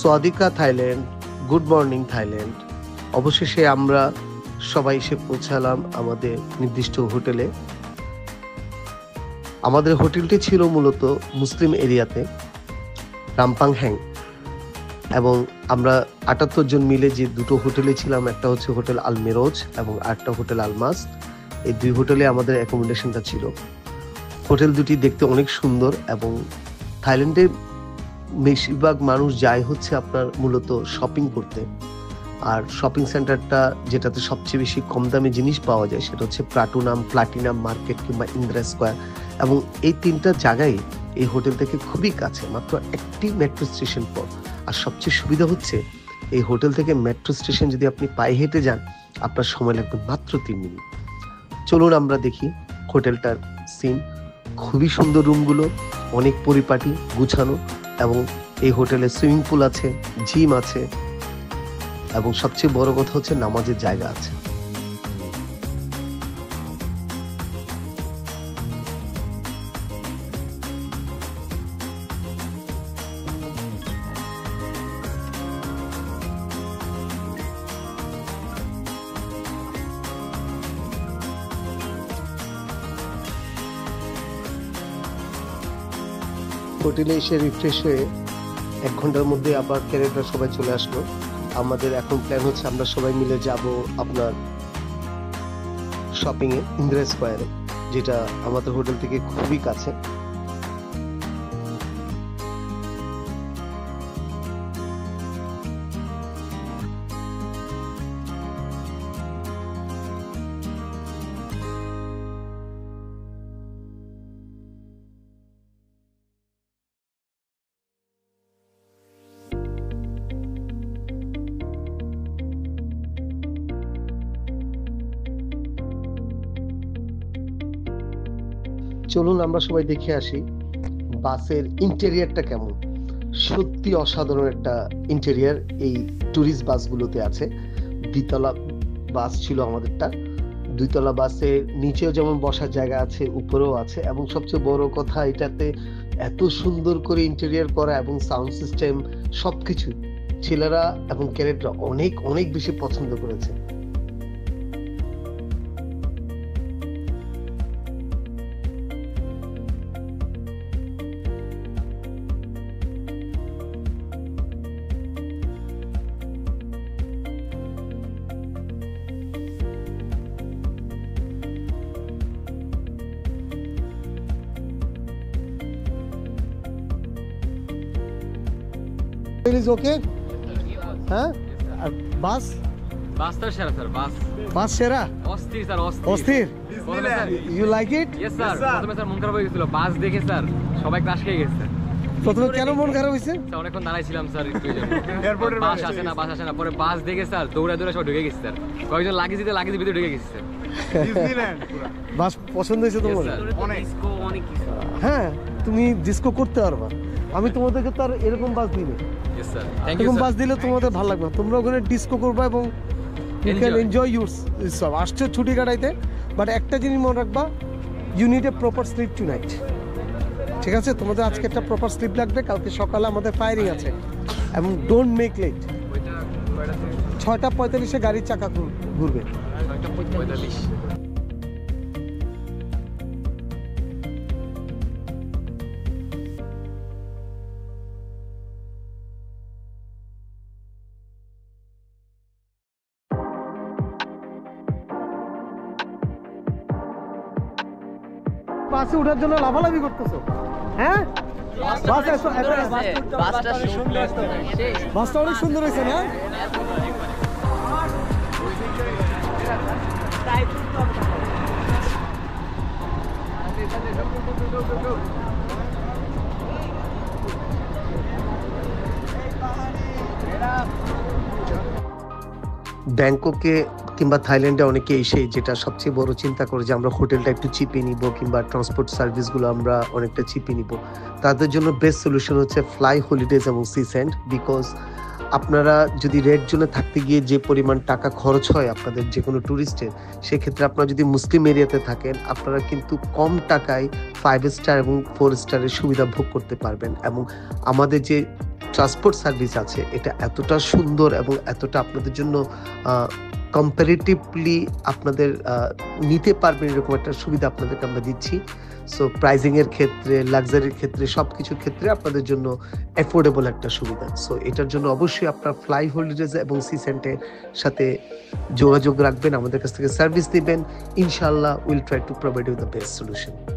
Sadika Thailand, good morning Thailand. অবশেষে আমরা সবাই এসে পৌঁছালাম আমাদের নির্দিষ্ট হোটেলে। আমাদের হোটেলটি ছিল মূলত মুসলিম এরিয়াতে, রামপাংহ্যাং, এবং আমরা 78 জন মিলে যে দুটো হোটেলে ছিলাম, একটা হচ্ছে হোটেল আল মেরোজ এবং আরেকটা হোটেল আলমাস। এই দুই হোটেলে আমাদের অ্যাকোমোডেশনটা ছিল। হোটেল দুটি দেখতে অনেক সুন্দর এবং থাইল্যান্ডে বেশিরভাগ মানুষ যায় হচ্ছে আপনার মূলত শপিং করতে। আর শপিং সেন্টারটা যেটাতে সবচেয়ে বেশি কম দামে জিনিস পাওয়া যায় সেটা হচ্ছে প্লাটুনাম, প্লাটিনাম মার্কেট কিংবা ইন্দিরা স্কোয়ার। এবং এই তিনটা জায়গায় এই হোটেল থেকে খুবই কাছে, মাত্র একটি মেট্রো স্টেশন পর। আর সবচেয়ে সুবিধা হচ্ছে এই হোটেল থেকে মেট্রো স্টেশন যদি আপনি পায়ে হেঁটে যান আপনার সময় লাগবে মাত্র 3 মিনিট। চলুন আমরা দেখি হোটেলটার সিন। খুবই সুন্দর রুমগুলো, অনেক পরিপাটি গুছানো, এবং এই হোটেলে সুইমিং পুল আছে, জিম আছে, এবং সবচেয়ে বড় কথা হচ্ছে নামাজের জায়গা আছে। হোটেলে এসে রিফ্রেশ হয়ে 1 ঘন্টার মধ্যে আবার ক্যারেটরা সবাই চলে আসলো। আমাদের এখন প্ল্যান হচ্ছে আমরা সবাই মিলে যাব আপনার শপিং এ ইন্দিরা স্কোয়ারে, যেটা আমাদের হোটেল থেকে খুবই কাছে। চলুন আমরা সবাই দেখে আসি বাসের ইন্টেরিয়ারটা কেমন। সত্যি অসাধারণ একটা ইন্টেরিয়ার এই ট্যুরিস্ট বাসগুলোতে আছে। 2তলা বাস ছিল আমাদেরটা। 2তলা বাসের নিচেও যেমন বসার জায়গা আছে, উপরেও আছে, এবং সবচেয়ে বড় কথা এটাতে এত সুন্দর করে ইন্টেরিয়ার করা এবং সাউন্ড সিস্টেম সবকিছু ছেলেরা এবং ক্যাডেটরা অনেক অনেক বেশি পছন্দ করেছে। Is okay? হ্যাঁ, আর বাস বাসটা সেরা স্যার। বাস সেরা, অস্থির স্যার, অস্থির। You like it? Yes sir. প্রথমে স্যার মন খারাপ হয়ে গেছিল, বাস দেখে স্যার সবাই ক্রাশ খেয়ে গেছে। প্রথমে কেন মন খারাপ হয়েছে? স্যার অনেকক্ষণ দাঁড়াইছিলাম স্যার, এয়ারপোর্টে বাস আসে না, পরে বাস দেখে স্যার দৌড়ে সব ঢুকে গেছে স্যার। কয়েকজন লাগেজ ভিতরে ঢুকে গেছে স্যার। বাস পছন্দ হয়েছে তোমার? অনেক কিছু। হ্যাঁ, তুমি ডিস্কো করতে পারবা। আমি তোমাদেরকে তো আর এরকম বাস দিলে, এরকম বাস দিলে তোমাদের ভালো লাগবে। তোমরা ওখানে ডিস্কো করবা এবং ইউ ক্যান এনজয় সব আসছো ছুটি কাটাইতে। বাট একটা জিনিস মনে রাখবা, you need a proper sleep tonight. ঠিক আছে, তোমাদের আজকে একটা প্রপার স্লিপ লাগবে। কালকে সকালে আমাদের ফায়ারিং আছে, এবং ডোন্ট মেক লেট। 6:45 গাড়ির চাকা ঘুরবে। 6:45। বাসে ওঠার জন্য লাফালাফি করতেছো? হ্যাঁ, বাসটা অনেক সুন্দর হয়েছে না? ব্যাংককে কিংবা থাইল্যান্ডে অনেকে এসে যেটা সবচেয়ে বড় চিন্তা করে যে আমরা হোটেলটা একটু চিপে নিব কিংবা ট্রান্সপোর্ট সার্ভিসগুলো আমরা অনেকটা চিপে নিব, তাদের জন্য বেস্ট সলিউশন হচ্ছে ফ্লাই হলিডেজ এবং সি স্যান্ড। বিকজ আপনারা যদি রেড জোনে থাকতে গিয়ে যে পরিমাণ টাকা খরচ হয় আপনাদের যে কোনো ট্যুরিস্টের, সেক্ষেত্রে আপনারা যদি মুসলিম এরিয়াতে থাকেন আপনারা কিন্তু কম টাকায় 5 স্টার এবং 4 স্টারের সুবিধা ভোগ করতে পারবেন। এবং আমাদের যে ট্রান্সপোর্ট সার্ভিস আছে এটা এতটা সুন্দর এবং এতটা আপনাদের জন্য কম্পারেটিভলি আপনাদের নিতে পারবেন এরকম একটা সুবিধা আপনাদেরকে আমরা দিচ্ছি। সো প্রাইজিং এর ক্ষেত্রে, লাক্সারির ক্ষেত্রে, সবকিছুর ক্ষেত্রে আপনাদের জন্য অ্যাফোর্ডেবল একটা সুবিধা। সো এটার জন্য অবশ্যই আপনার ফ্লাই হলিডেজ এবং সিসেন্টের সাথে যোগাযোগ রাখবেন, আমাদের কাছ থেকে সার্ভিস দিবেন। ইনশাআল্লাহ will try to provide you the best solution.